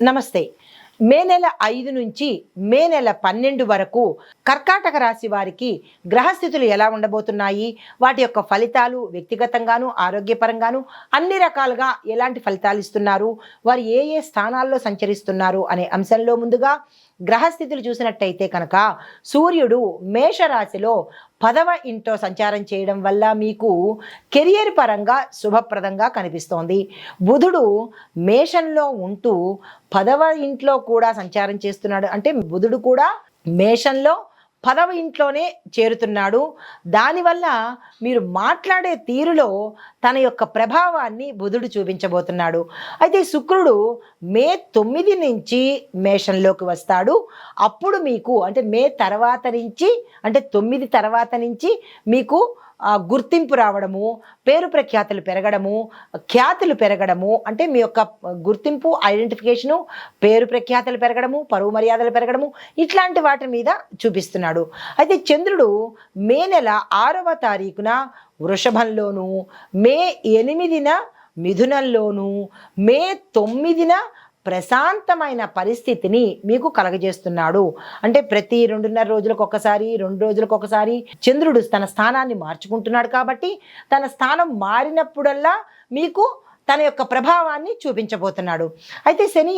నమస్తే. మే నెల 5 నుంచి మే నెల 12 వరకు కర్కాటక రాశి వారికి గ్రహస్థితులు ఎలా ఉండబోతున్నాయి, వాటి యొక్క ఫలితాలు వ్యక్తిగతంగాను ఆరోగ్యపరంగాను అన్ని రకాలుగా ఎలాంటి ఫలితాలు ఇస్తున్నారు, వారు ఏ ఏ స్థానాల్లో సంచరిస్తున్నారు అనే అంశంలో ముందుగా గ్రహస్థితులు చూసినట్టయితే కనుక సూర్యుడు మేషరాశిలో 10వ ఇంట్లో సంచారం చేయడం వల్ల మీకు కెరియర్ పరంగా శుభప్రదంగా కనిపిస్తోంది. బుధుడు మేషంలో ఉంటూ 10వ ఇంట్లో కూడా సంచారం చేస్తున్నాడు. అంటే బుధుడు కూడా మేషంలో 10వ ఇంట్లోనే చేరుతున్నాడు. దానివల్ల మీరు మాట్లాడే తీరులో తన యొక్క ప్రభావాన్ని బుధుడు చూపించబోతున్నాడు. అయితే శుక్రుడు మే 9 నుంచి మేషంలోకి వస్తాడు. అప్పుడు మీకు అంటే మే తర్వాత నుంచి అంటే 9 తర్వాత నుంచి మీకు గుర్తింపు రావడము, పేరు ప్రఖ్యాతులు పెరగడము, ఖ్యాతులు పెరగడము, అంటే మీ యొక్క గుర్తింపు ఐడెంటిఫికేషను, పేరు ప్రఖ్యాతులు పెరగడము, పరువు మర్యాదలు పెరగడము, ఇట్లాంటి వాటి మీద చూపిస్తున్నాడు. అయితే చంద్రుడు మే నెల 6వ తారీఖున వృషభంలోను, మే 8న మిథునంలోను, మే 9న ప్రశాంతమైన పరిస్థితిని మీకు కలగజేస్తున్నాడు. అంటే ప్రతి 2.5 రోజులకు ఒకసారి 2 రోజులకు ఒకసారి చంద్రుడు తన స్థానాన్ని మార్చుకుంటున్నాడు. కాబట్టి తన స్థానం మారినప్పుడల్లా మీకు తన యొక్క ప్రభావాన్ని చూపించబోతున్నాడు. అయితే శని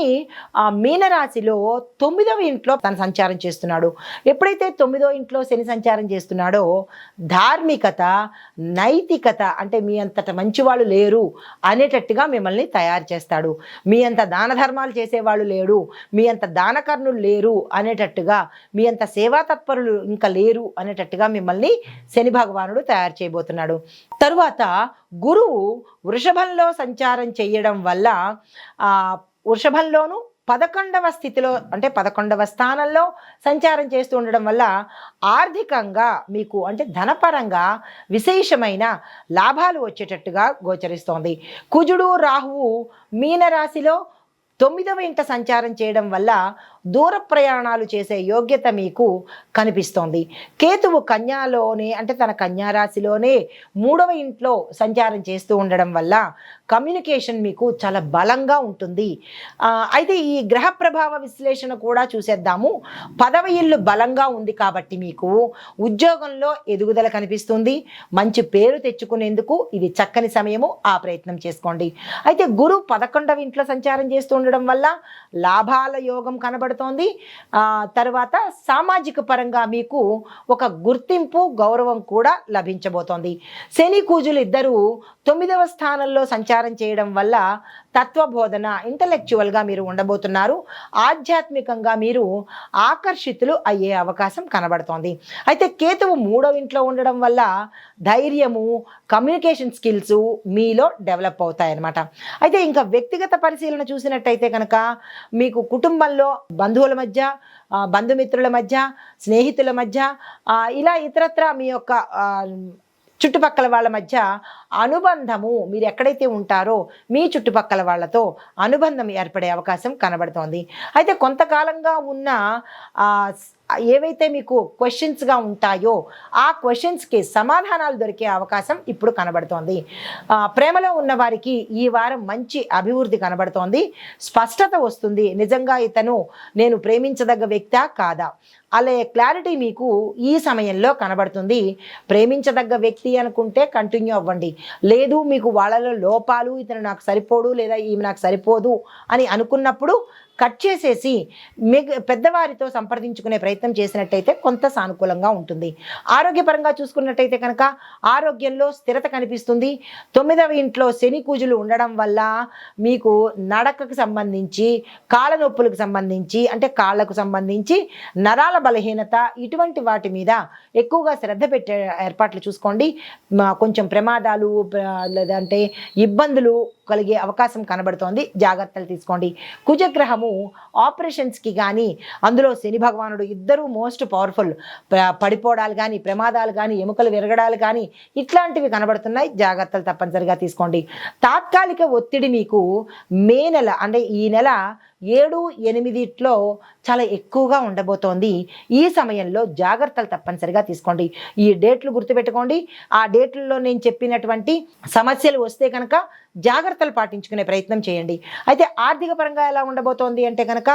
మీనరాశిలో 9వ ఇంట్లో తన సంచారం చేస్తున్నాడు. ఎప్పుడైతే 9వ ఇంట్లో శని సంచారం చేస్తున్నాడో ధార్మికత, నైతికత, అంటే మీ అంతట మంచివాళ్ళు లేరు అనేటట్టుగా మిమ్మల్ని తయారు చేస్తాడు. మీ అంత దాన ధర్మాలు చేసేవాళ్ళు లేరు, మీ అంత దానకర్ణులు లేరు అనేటట్టుగా, మీ అంత సేవా తత్పరులు ఇంకా లేరు అనేటట్టుగా మిమ్మల్ని శని భగవానుడు తయారు చేయబోతున్నాడు. తరువాత గురువు వృషభంలో సంచారం చేయడం వల్ల వృషభంలోను 11వ స్థితిలో అంటే 11వ స్థానంలో సంచారం చేస్తూ ఉండడం వల్ల ఆర్థికంగా మీకు అంటే ధనపరంగా విశేషమైన లాభాలు వచ్చేటట్టుగా గోచరిస్తోంది. కుజుడు రాహువు మీనరాశిలో 9వ ఇంట సంచారం చేయడం వల్ల దూర ప్రయాణాలు చేసే యోగ్యత మీకు కనిపిస్తోంది. కేతువు కన్యాలోనే అంటే తన కన్యారాశిలోనే 3వ ఇంట్లో సంచారం చేస్తూ ఉండడం వల్ల కమ్యూనికేషన్ మీకు చాలా బలంగా ఉంటుంది. అయితే ఈ గ్రహ ప్రభావ విశ్లేషణ కూడా చూసేద్దాము. 10వ ఇల్లు బలంగా ఉంది కాబట్టి మీకు ఉద్యోగంలో ఎదుగుదల కనిపిస్తుంది. మంచి పేరు తెచ్చుకునేందుకు ఇది చక్కని సమయము, ఆ ప్రయత్నం చేసుకోండి. అయితే గురు 11వ ఇంట్లో సంచారం చేస్తూ ఉండడం వల్ల లాభాల యోగం కనబడుతుంది. తర్వాత సామాజిక పరంగా మీకు ఒక గుర్తింపు, గౌరవం కూడా లభించబోతోంది. శని కుజులు ఇద్దరు 9వ స్థానంలో సంచారం చేయడం వల్ల తత్వబోధన, ఇంటలెక్చువల్గా మీరు ఉండబోతున్నారు. ఆధ్యాత్మికంగా మీరు ఆకర్షితులు అయ్యే అవకాశం కనబడుతోంది. అయితే కేతువు 3వ ఇంట్లో ఉండడం వల్ల ధైర్యము, కమ్యూనికేషన్ స్కిల్స్ మీలో డెవలప్ అవుతాయన్నమాట. అయితే ఇంకా వ్యక్తిగత పరిశీలన చూసినట్టయితే కనుక మీకు కుటుంబంలో బంధువుల మధ్య, బంధుమిత్రుల మధ్య, స్నేహితుల మధ్య, ఇలా ఇతరత్రా మీ యొక్క చుట్టుపక్కల వాళ్ళ మధ్య అనుబంధము, మీరు ఎక్కడైతే ఉంటారో మీ చుట్టుపక్కల వాళ్ళతో అనుబంధం ఏర్పడే అవకాశం కనబడుతోంది. అయితే కొంతకాలంగా ఉన్న ఏవైతే మీకు క్వశ్చన్స్గా ఉంటాయో ఆ క్వశ్చన్స్కి సమాధానాలు దొరికే అవకాశం ఇప్పుడు కనబడుతోంది. ప్రేమలో ఉన్న వారికి ఈ వారం మంచి అభివృద్ధి కనబడుతోంది. స్పష్టత వస్తుంది, నిజంగా ఇతను నేను ప్రేమించదగ్గ వ్యక్తా కాదా అనే క్లారిటీ మీకు ఈ సమయంలో కనబడుతుంది. ప్రేమించదగ్గ వ్యక్తి అనుకుంటే కంటిన్యూ అవ్వండి. లేదు మీకు వాళ్ళలో లోపాలు, ఇతను నాకు సరిపోడు లేదా ఈమె నాకు సరిపోదు అని అనుకున్నప్పుడు కట్ చేసేసి పెద్దవారితో సంప్రదించుకునే ప్రయత్నం చేసినట్టయితే కొంత సానుకూలంగా ఉంటుంది. ఆరోగ్యపరంగా చూసుకున్నట్టయితే కనుక ఆరోగ్యంలో స్థిరత కనిపిస్తుంది. 9వ ఇంట్లో శని కుజులు ఉండడం వల్ల మీకు నడకకు సంబంధించి, కాళ్ళ నొప్పులకు సంబంధించి, అంటే కాళ్ళకు సంబంధించి నరాల బలహీనత, ఇటువంటి వాటి మీద ఎక్కువగా శ్రద్ధ పెట్టే ఏర్పాట్లు చూసుకోండి. కొంచెం ప్రమాదాలు లేదంటే ఇబ్బందులు కలిగే అవకాశం కనబడుతోంది, జాగ్రత్తలు తీసుకోండి. కుజగ్రహము ఆపరేషన్స్కి కానీ, అందులో శని భగవానుడు ఇద్దరూ మోస్ట్ పవర్ఫుల్, పడిపోవడాలు కానీ, ప్రమాదాలు కానీ, ఎముకలు విరగడాలు కానీ ఇట్లాంటివి కనబడుతున్నాయి. జాగ్రత్తలు తప్పనిసరిగా తీసుకోండి. తాత్కాలిక ఒత్తిడి మీకు మే నెల అంటే ఈ నెల 7, 8 చాలా ఎక్కువగా ఉండబోతోంది. ఈ సమయంలో జాగ్రత్తలు తప్పనిసరిగా తీసుకోండి. ఈ డేట్లు గుర్తుపెట్టుకోండి. ఆ డేట్లలో నేను చెప్పినటువంటి సమస్యలు వస్తే కనుక జాగ్రత్తలు పాటించుకునే ప్రయత్నం చేయండి. అయితే ఆర్థిక పరంగా ఎలా ఉండబోతోంది అంటే కనుక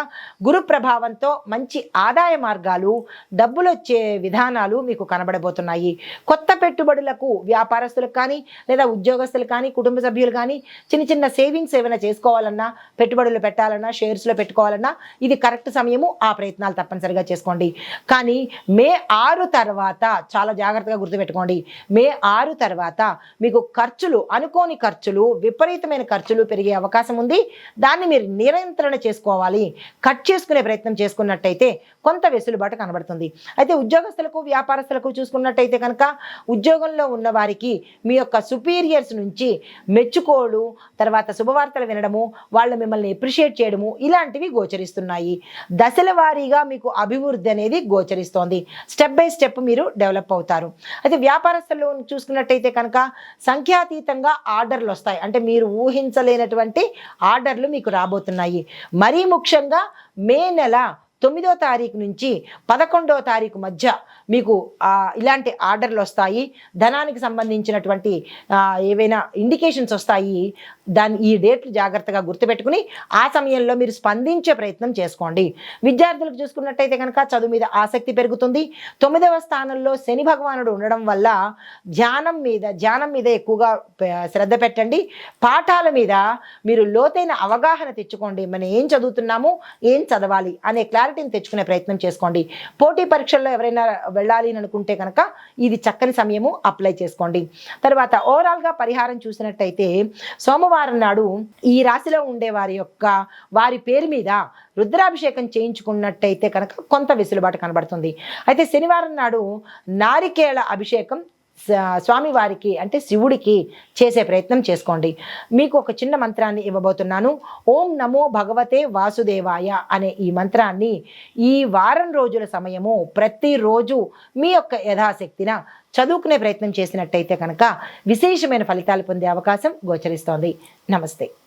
గురు ప్రభావంతో మంచి ఆదాయ మార్గాలు, డబ్బులు వచ్చే విధానాలు మీకు కనబడబోతున్నాయి. కొత్త పెట్టుబడులకు వ్యాపారస్తులకు కానీ లేదా ఉద్యోగస్తులు కానీ కుటుంబ సభ్యులు కానీ చిన్న చిన్న సేవింగ్స్ ఏమైనా చేసుకోవాలన్నా, పెట్టుబడులు పెట్టాలన్నా, షేర్స్లో పెట్టుకోవాలన్నా ఇది కరెక్ట్ సమయము. ఆ ప్రయత్నాలు తప్పనిసరిగా చేసుకోండి. కానీ మే 6 తర్వాత చాలా జాగ్రత్తగా గుర్తుపెట్టుకోండి. మే 6 తర్వాత మీకు ఖర్చులు, అనుకోని ఖర్చులు, విపరీతమైన ఖర్చులు పెరిగే అవకాశం ఉంది. దాన్ని మీరు నియంత్రణ చేసుకోవాలి. కట్ చేసుకునే ప్రయత్నం చేసుకున్నట్టయితే కొంత వెసులుబాటు కనబడుతుంది. అయితే ఉద్యోగస్తులకు, వ్యాపారస్తులకు చూసుకున్నట్టయితే కనుక ఉద్యోగంలో ఉన్న వారికి మీ యొక్క సుపీరియర్స్ నుంచి మెచ్చుకోలు, తర్వాత శుభవార్తలు వినడము, వాళ్ళు మిమ్మల్ని అప్రిషియేట్ చేయడము ఇలాంటివి గోచరిస్తున్నాయి. దశల వారీగా మీకు అభివృద్ధి అనేది గోచరిస్తోంది. స్టెప్ బై స్టెప్ మీరు డెవలప్ అవుతారు. అయితే వ్యాపారస్తులు చూసుకున్నట్టయితే కనుక సంఖ్యాతీతంగా ఆర్డర్లు వస్తాయి. అంటే మీరు ఊహించలేనటువంటి ఆర్డర్లు మీకు రాబోతున్నాయి. మరీ ముఖ్యంగా మే నెల 9వ తారీఖు నుంచి 11వ తారీఖు మధ్య మీకు ఇలాంటి ఆర్డర్లు వస్తాయి. ధనానికి సంబంధించినటువంటి ఏవైనా ఇండికేషన్స్ వస్తాయి. ఈ డేట్లు జాగ్రత్తగా గుర్తుపెట్టుకుని ఆ సమయంలో మీరు స్పందించే ప్రయత్నం చేసుకోండి. విద్యార్థులకు చూసుకున్నట్టయితే కనుక చదువు మీద ఆసక్తి పెరుగుతుంది. 9వ స్థానంలో శని భగవానుడు ఉండడం వల్ల ధ్యానం మీద ఎక్కువగా శ్రద్ధ పెట్టండి. పాఠాల మీద మీరు లోతైన అవగాహన తెచ్చుకోండి. మనం ఏం చదువుతున్నాము, ఏం చదవాలి అనే క్లారిటీని తెచ్చుకునే ప్రయత్నం చేసుకోండి. పోటీ పరీక్షల్లో ఎవరైనా వెళ్ళాలి అని అనుకుంటే కనుక ఇది చక్కని సమయము, అప్లై చేసుకోండి. తర్వాత ఓవరాల్గా పరిహారం చూసినట్టయితే సోమవారం నాడు ఈ రాశిలో ఉండే వారి పేరు మీద రుద్రాభిషేకం చేయించుకున్నట్టయితే కనుక కొంత వెసులుబాటు కనబడుతుంది. అయితే శనివారం నాడు నారికేళ అభిషేకం స్వామివారికి అంటే శివుడికి చేసే ప్రయత్నం చేసుకోండి. మీకు ఒక చిన్న మంత్రాన్ని ఇవ్వబోతున్నాను. ఓం నమో భగవతే వాసుదేవాయ అనే ఈ మంత్రాన్ని ఈ వారం రోజుల సమయము ప్రతిరోజు మీ యొక్క యథాశక్తిన చదువుకునే ప్రయత్నం చేసినట్టయితే కనుక విశేషమైన ఫలితాలు పొందే అవకాశం గోచరిస్తోంది. నమస్తే.